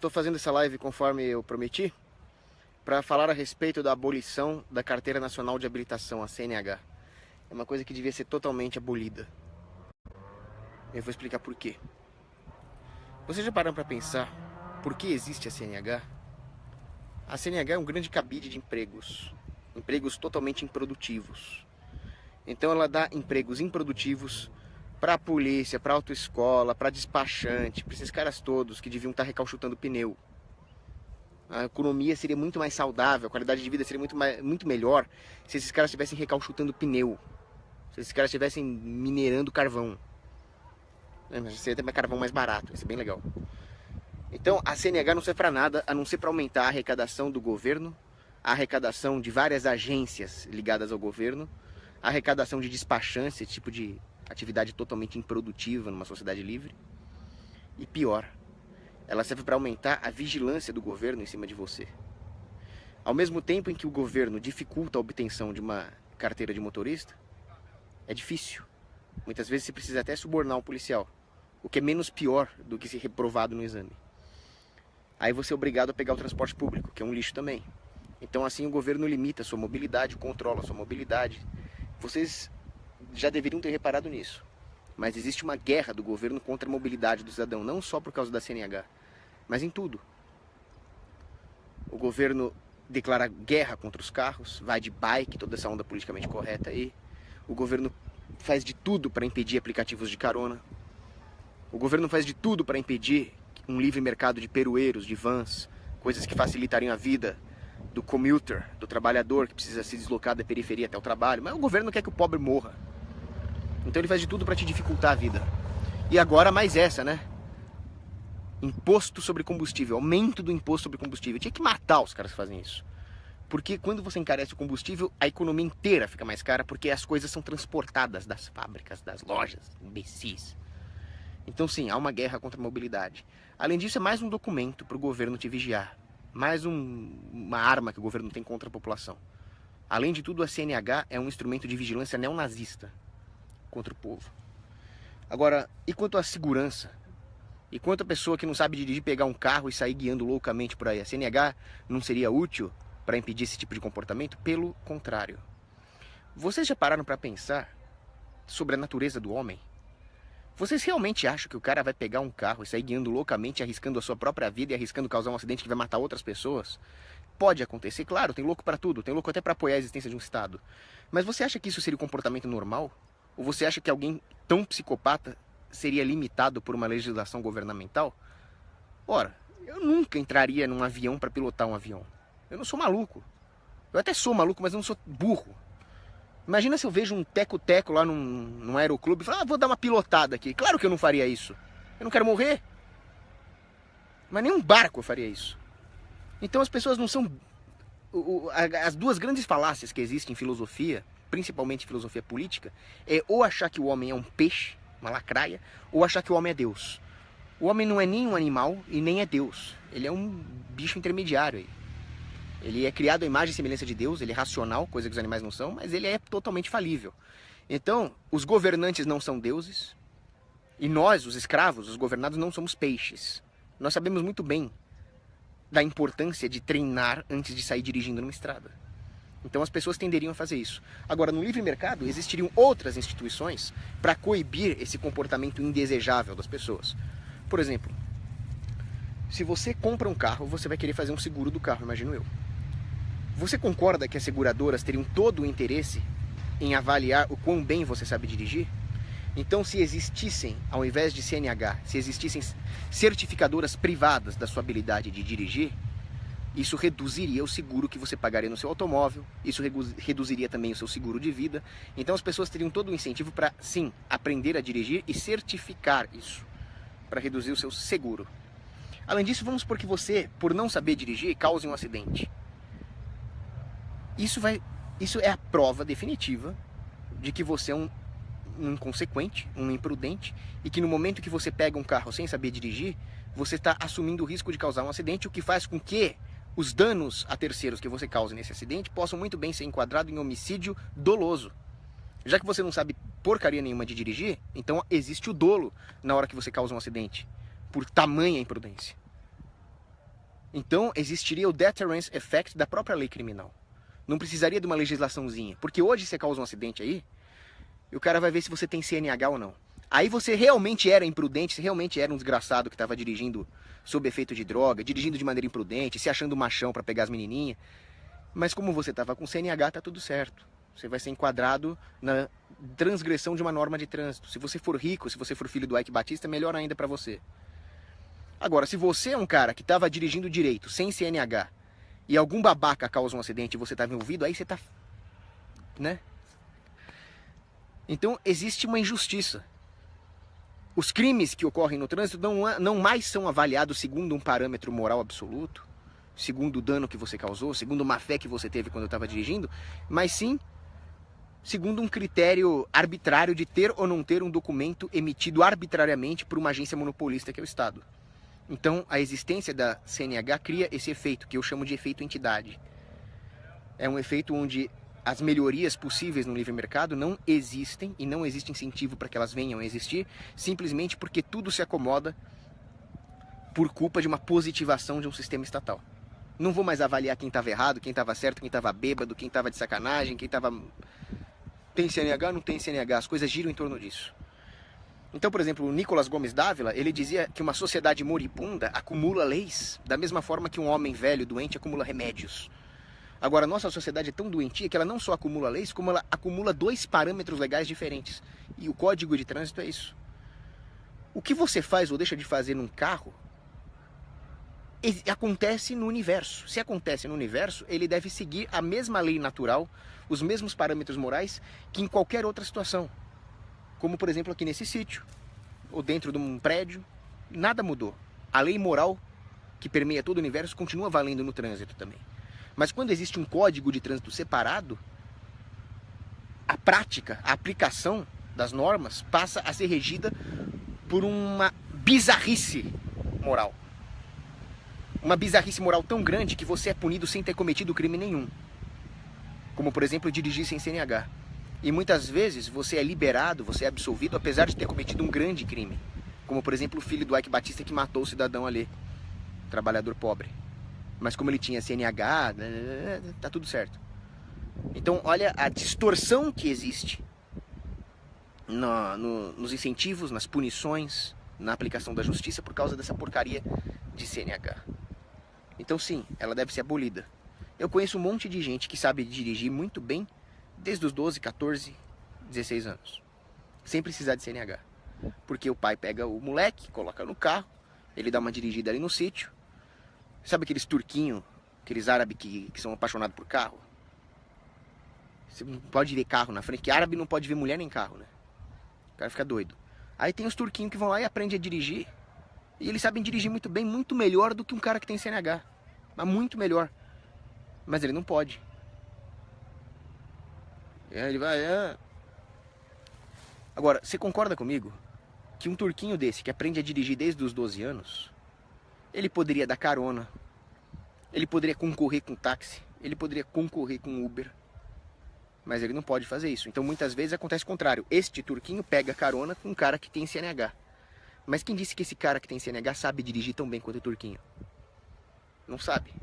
Estou fazendo essa live conforme eu prometi, para falar a respeito da abolição da Carteira Nacional de Habilitação, a CNH. É uma coisa que devia ser totalmente abolida. Eu vou explicar por quê. Vocês já pararam para pensar por que existe a CNH? A CNH é um grande cabide de empregos totalmente improdutivos. Então ela dá empregos improdutivos para a polícia, para a autoescola, para despachante, para esses caras todos que deviam estar recalchutando pneu. A economia seria muito mais saudável, a qualidade de vida seria muito melhor se esses caras estivessem recalchutando pneu, se esses caras estivessem minerando carvão. Mas seria até carvão mais barato, ia ser bem legal. Então a CNH não serve para nada a não ser para aumentar a arrecadação do governo, a arrecadação de várias agências ligadas ao governo, a arrecadação de despachantes, esse tipo de atividade totalmente improdutiva numa sociedade livre. E pior, ela serve para aumentar a vigilância do governo em cima de você. Ao mesmo tempo em que o governo dificulta a obtenção de uma carteira de motorista, é difícil. Muitas vezes você precisa até subornar um policial, o que é menos pior do que ser reprovado no exame. Aí você é obrigado a pegar o transporte público, que é um lixo também. Então assim o governo limita a sua mobilidade, controla a sua mobilidade. Vocês já deveriam ter reparado nisso. Mas existe uma guerra do governo contra a mobilidade do cidadão, não só por causa da CNH, mas em tudo. O governo declara guerra contra os carros, vai de bike, toda essa onda politicamente correta aí. O governo faz de tudo para impedir aplicativos de carona. O governo faz de tudo para impedir um livre mercado de perueiros, de vans, coisas que facilitariam a vida do commuter, do trabalhador que precisa se deslocar da periferia até o trabalho. Mas o governo quer que o pobre morra. Então ele faz de tudo para te dificultar a vida. E agora mais essa, né? Imposto sobre combustível, aumento do imposto sobre combustível. Tinha que matar os caras que fazem isso. Porque quando você encarece o combustível, a economia inteira fica mais cara, porque as coisas são transportadas das fábricas, das lojas, imbecis. Então sim, há uma guerra contra a mobilidade. Além disso, é mais um documento para o governo te vigiar. Mais uma arma que o governo tem contra a população. Além de tudo, a CNH é um instrumento de vigilância neonazista contra o povo. Agora, e quanto à segurança? E quanto a pessoa que não sabe dirigir pegar um carro e sair guiando loucamente por aí? A CNH não seria útil para impedir esse tipo de comportamento? Pelo contrário. Vocês já pararam para pensar sobre a natureza do homem? Vocês realmente acham que o cara vai pegar um carro e sair guiando loucamente, arriscando a sua própria vida e arriscando causar um acidente que vai matar outras pessoas? Pode acontecer, claro, tem louco para tudo, tem louco até para apoiar a existência de um Estado. Mas você acha que isso seria um comportamento normal? Ou você acha que alguém tão psicopata seria limitado por uma legislação governamental? Ora, eu nunca entraria num avião para pilotar um avião. Eu não sou maluco. Eu até sou maluco, mas eu não sou burro. Imagina se eu vejo um teco-teco lá num aeroclube e falo, vou dar uma pilotada aqui. Claro que eu não faria isso. Eu não quero morrer. Mas nem um barco eu faria isso. Então as pessoas não são... As duas grandes falácias que existem em filosofia, principalmente filosofia política, é ou achar que o homem é um peixe, uma lacraia, ou achar que o homem é Deus. O homem não é nem um animal e nem é Deus. Ele é um bicho intermediário aí. Ele é criado à imagem e semelhança de Deus, ele é racional, coisa que os animais não são, mas ele é totalmente falível. Então, os governantes não são deuses, e nós, os escravos, os governados, não somos peixes. Nós sabemos muito bem da importância de treinar antes de sair dirigindo numa estrada. Então as pessoas tenderiam a fazer isso. Agora, no livre mercado, existiriam outras instituições para coibir esse comportamento indesejável das pessoas. Por exemplo, se você compra um carro, você vai querer fazer um seguro do carro, imagino eu. Você concorda que as seguradoras teriam todo o interesse em avaliar o quão bem você sabe dirigir? Então, se existissem, ao invés de CNH, se existissem certificadoras privadas da sua habilidade de dirigir, isso reduziria o seguro que você pagaria no seu automóvel, isso reduziria também o seu seguro de vida. Então as pessoas teriam todo o incentivo para, sim, aprender a dirigir e certificar isso, para reduzir o seu seguro. Além disso, vamos supor que você, por não saber dirigir, cause um acidente. Isso é a prova definitiva de que você é um inconsequente, um imprudente, e que no momento que você pega um carro sem saber dirigir, você está assumindo o risco de causar um acidente, o que faz com que os danos a terceiros que você cause nesse acidente possam muito bem ser enquadrados em homicídio doloso. Já que você não sabe porcaria nenhuma de dirigir, então existe o dolo na hora que você causa um acidente, por tamanha imprudência. Então existiria o deterrence effect da própria lei criminal. Não precisaria de uma legislaçãozinha. Porque hoje você causa um acidente aí, e o cara vai ver se você tem CNH ou não. Aí você realmente era imprudente, você realmente era um desgraçado que estava dirigindo sob efeito de droga, dirigindo de maneira imprudente, se achando machão para pegar as menininhas. Mas como você estava com CNH, tá tudo certo. Você vai ser enquadrado na transgressão de uma norma de trânsito. Se você for rico, se você for filho do Ike Batista, melhor ainda para você. Agora, se você é um cara que estava dirigindo direito, sem CNH, e algum babaca causa um acidente e você estava envolvido, aí você tá... né? Então, existe uma injustiça. Os crimes que ocorrem no trânsito não mais são avaliados segundo um parâmetro moral absoluto, segundo o dano que você causou, segundo uma fé que você teve quando estava dirigindo, mas sim segundo um critério arbitrário de ter ou não ter um documento emitido arbitrariamente por uma agência monopolista que é o Estado. Então, a existência da CNH cria esse efeito, que eu chamo de efeito entidade. É um efeito onde as melhorias possíveis no livre mercado não existem e não existe incentivo para que elas venham a existir, simplesmente porque tudo se acomoda por culpa de uma positivação de um sistema estatal. Não vou mais avaliar quem estava errado, quem estava certo, quem estava bêbado, quem estava de sacanagem, quem estava... Tem CNH, não tem CNH, as coisas giram em torno disso. Então, por exemplo, o Nicolás Gomes Dávila, ele dizia que uma sociedade moribunda acumula leis da mesma forma que um homem velho, doente, acumula remédios. Agora, a nossa sociedade é tão doentia que ela não só acumula leis, como ela acumula dois parâmetros legais diferentes. E o Código de Trânsito é isso. O que você faz ou deixa de fazer num carro acontece no universo. Se acontece no universo, ele deve seguir a mesma lei natural, os mesmos parâmetros morais que em qualquer outra situação. Como, por exemplo, aqui nesse sítio, ou dentro de um prédio, nada mudou. A lei moral que permeia todo o universo continua valendo no trânsito também. Mas quando existe um código de trânsito separado, a prática, a aplicação das normas passa a ser regida por uma bizarrice moral. Uma bizarrice moral tão grande que você é punido sem ter cometido crime nenhum. Como, por exemplo, dirigir sem CNH. E muitas vezes você é liberado, você é absolvido, apesar de ter cometido um grande crime. Como, por exemplo, o filho do Ike Batista que matou o cidadão ali, trabalhador pobre. Mas como ele tinha CNH, tá tudo certo. Então, olha a distorção que existe nos incentivos, nas punições, na aplicação da justiça por causa dessa porcaria de CNH. Então, sim, ela deve ser abolida. Eu conheço um monte de gente que sabe dirigir muito bem desde os 12, 14, 16 anos. Sem precisar de CNH. Porque o pai pega o moleque, coloca no carro, ele dá uma dirigida ali no sítio. Sabe aqueles turquinhos, aqueles árabes que são apaixonados por carro? Você não pode ver carro na frente, que árabe não pode ver mulher nem carro, né? O cara fica doido. Aí tem os turquinhos que vão lá e aprendem a dirigir. E eles sabem dirigir muito bem, muito melhor do que um cara que tem CNH. Mas muito melhor. Mas ele não pode. Ele vai... Agora, você concorda comigo que um turquinho desse, que aprende a dirigir desde os 12 anos, ele poderia dar carona, ele poderia concorrer com táxi, ele poderia concorrer com Uber, mas ele não pode fazer isso. Então muitas vezes acontece o contrário. Este turquinho pega carona com um cara que tem CNH. Mas quem disse que esse cara que tem CNH sabe dirigir tão bem quanto o turquinho? Não sabe.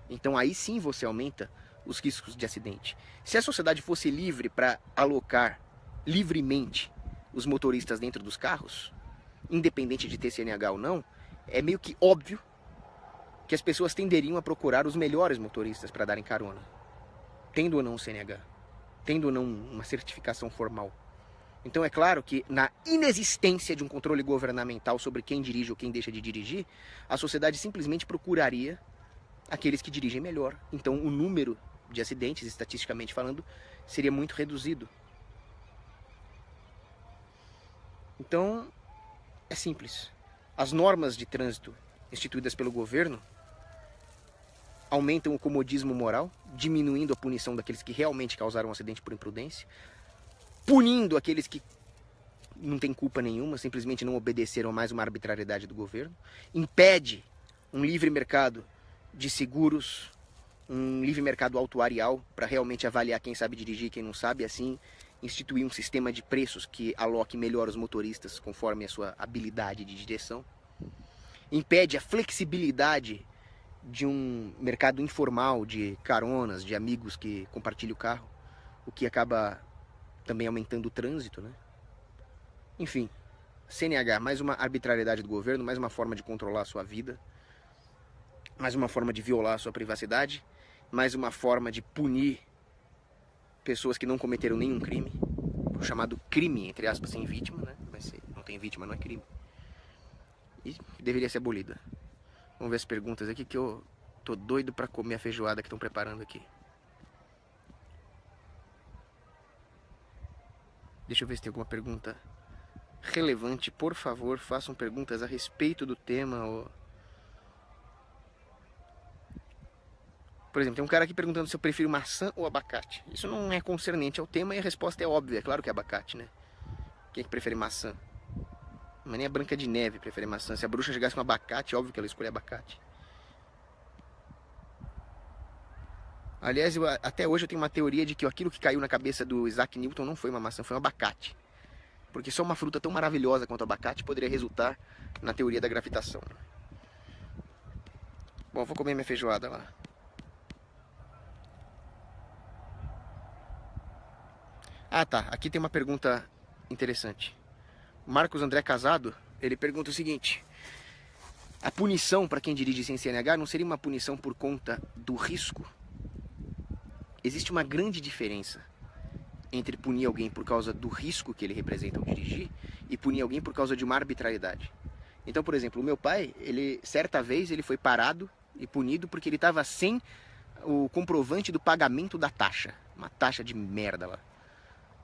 Então aí sim você aumenta os riscos de acidente. Se a sociedade fosse livre para alocar livremente os motoristas dentro dos carros, independente de ter CNH ou não, é meio que óbvio que as pessoas tenderiam a procurar os melhores motoristas para darem carona, tendo ou não o CNH, tendo ou não uma certificação formal. Então é claro que na inexistência de um controle governamental sobre quem dirige ou quem deixa de dirigir, a sociedade simplesmente procuraria aqueles que dirigem melhor. Então o número de acidentes, estatisticamente falando, seria muito reduzido. Então é simples. As normas de trânsito instituídas pelo governo aumentam o comodismo moral, diminuindo a punição daqueles que realmente causaram um acidente por imprudência, punindo aqueles que não têm culpa nenhuma, simplesmente não obedeceram a mais uma arbitrariedade do governo, impede um livre mercado de seguros, um livre mercado autuarial para realmente avaliar quem sabe dirigir e quem não sabe, assim instituir um sistema de preços que aloque melhor os motoristas conforme a sua habilidade de direção, impede a flexibilidade de um mercado informal de caronas, de amigos que compartilham o carro, o que acaba também aumentando o trânsito, né? Enfim, CNH, mais uma arbitrariedade do governo, mais uma forma de controlar a sua vida, mais uma forma de violar a sua privacidade, mais uma forma de punir pessoas que não cometeram nenhum crime, o chamado crime, entre aspas, sem vítima, né? Mas se não tem vítima, não é crime. E deveria ser abolida. Vamos ver as perguntas aqui, que eu tô doido pra comer a feijoada que estão preparando aqui. Deixa eu ver se tem alguma pergunta relevante. Por favor, façam perguntas a respeito do tema. Ou... Por exemplo, tem um cara aqui perguntando se eu prefiro maçã ou abacate. Isso não é concernente ao tema e a resposta é óbvia. É claro que é abacate, né? Quem é que prefere maçã? Mas nem a Branca de Neve prefere maçã. Se a bruxa chegasse com abacate, óbvio que ela escolhe abacate. Aliás, até hoje eu tenho uma teoria de que aquilo que caiu na cabeça do Isaac Newton não foi uma maçã, foi um abacate. Porque só uma fruta tão maravilhosa quanto o abacate poderia resultar na teoria da gravitação. Bom, vou comer minha feijoada lá. Ah, tá. Aqui tem uma pergunta interessante. Marcos André Casado, ele pergunta o seguinte: a punição para quem dirige sem CNH não seria uma punição por conta do risco? Existe uma grande diferença entre punir alguém por causa do risco que ele representa ao dirigir e punir alguém por causa de uma arbitrariedade. Então, por exemplo, o meu pai, certa vez ele foi parado e punido porque ele estava sem o comprovante do pagamento da taxa. Uma taxa de merda lá.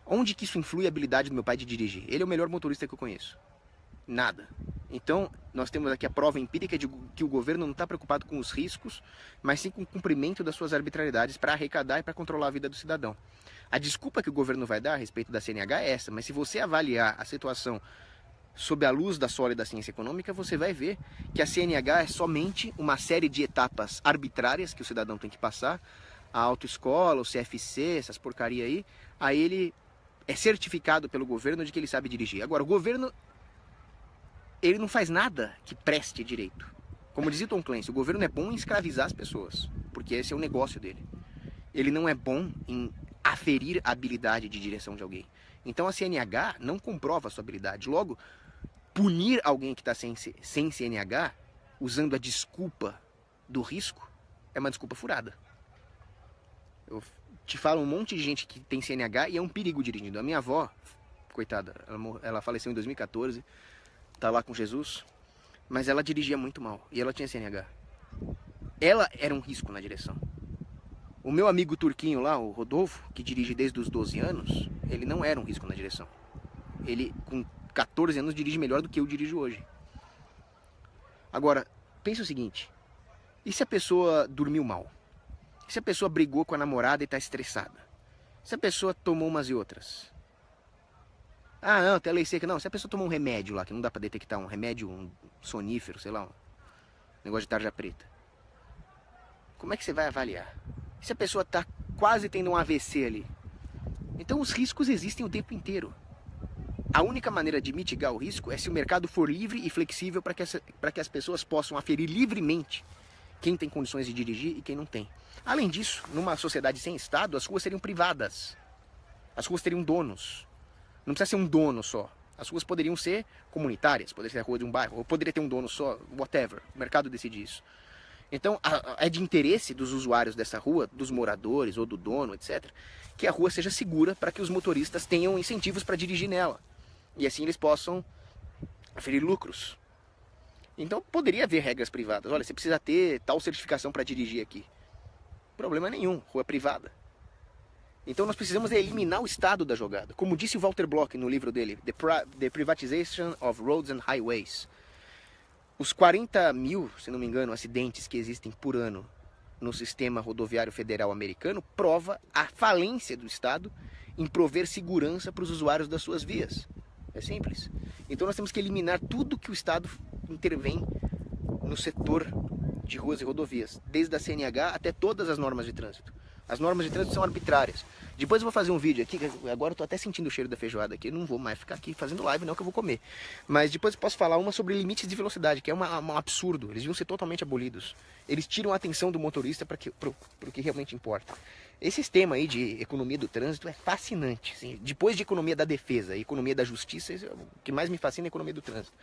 Onde que isso influi a habilidade do meu pai de dirigir? Ele é o melhor motorista que eu conheço. Nada. Então, nós temos aqui a prova empírica de que o governo não está preocupado com os riscos, mas sim com o cumprimento das suas arbitrariedades para arrecadar e para controlar a vida do cidadão. A desculpa que o governo vai dar a respeito da CNH é essa, mas se você avaliar a situação sob a luz da sólida ciência econômica, você vai ver que a CNH é somente uma série de etapas arbitrárias que o cidadão tem que passar, a autoescola, o CFC, essas porcaria aí ele é certificado pelo governo de que ele sabe dirigir. Agora, o governo, ele não faz nada que preste direito. Como dizia Tom Clancy, o governo é bom em escravizar as pessoas, porque esse é o negócio dele. Ele não é bom em aferir a habilidade de direção de alguém. Então a CNH não comprova a sua habilidade. Logo, punir alguém que está sem CNH, usando a desculpa do risco, é uma desculpa furada. Eu te falo um monte de gente que tem CNH e é um perigo dirigindo. A minha avó, coitada, ela faleceu em 2014, tá lá com Jesus, mas ela dirigia muito mal e ela tinha CNH. Ela era um risco na direção. O meu amigo turquinho lá, o Rodolfo, que dirige desde os 12 anos, ele não era um risco na direção. Ele, com 14 anos, dirige melhor do que eu dirijo hoje. Agora, pensa o seguinte, e se a pessoa dormiu mal? Se a pessoa brigou com a namorada e está estressada? Se a pessoa tomou umas e outras? Ah, não, tem a lei seca. Não, se a pessoa tomou um remédio lá, que não dá para detectar, um remédio, um sonífero, sei lá, um negócio de tarja preta. Como é que você vai avaliar? Se a pessoa está quase tendo um AVC ali? Então os riscos existem o tempo inteiro. A única maneira de mitigar o risco é se o mercado for livre e flexível para que as pessoas possam aferir livremente quem tem condições de dirigir e quem não tem. Além disso, numa sociedade sem Estado, as ruas seriam privadas. As ruas teriam donos. Não precisa ser um dono só. As ruas poderiam ser comunitárias, poderia ser a rua de um bairro, ou poderia ter um dono só, whatever. O mercado decide isso. Então, é de interesse dos usuários dessa rua, dos moradores ou do dono, etc., que a rua seja segura para que os motoristas tenham incentivos para dirigir nela. E assim eles possam aferir lucros. Então, poderia haver regras privadas. Olha, você precisa ter tal certificação para dirigir aqui. Problema nenhum, rua privada. Então nós precisamos eliminar o Estado da jogada. Como disse o Walter Block no livro dele, The Privatization of Roads and Highways. Os 40 mil, se não me engano, acidentes que existem por ano no sistema rodoviário federal americano prova a falência do Estado em prover segurança para os usuários das suas vias. É simples. Então nós temos que eliminar tudo que o Estado intervém no setor de ruas e rodovias, desde a CNH até todas as normas de trânsito. As normas de trânsito são arbitrárias. Depois eu vou fazer um vídeo aqui, agora eu tô até sentindo o cheiro da feijoada aqui, não vou mais ficar aqui fazendo live não, que eu vou comer. Mas depois eu posso falar uma sobre limites de velocidade, que é um absurdo, eles deviam ser totalmente abolidos. Eles tiram a atenção do motorista para o que realmente importa. Esse sistema aí de economia do trânsito é fascinante. Assim, depois de economia da defesa e economia da justiça, o que mais me fascina é a economia do trânsito.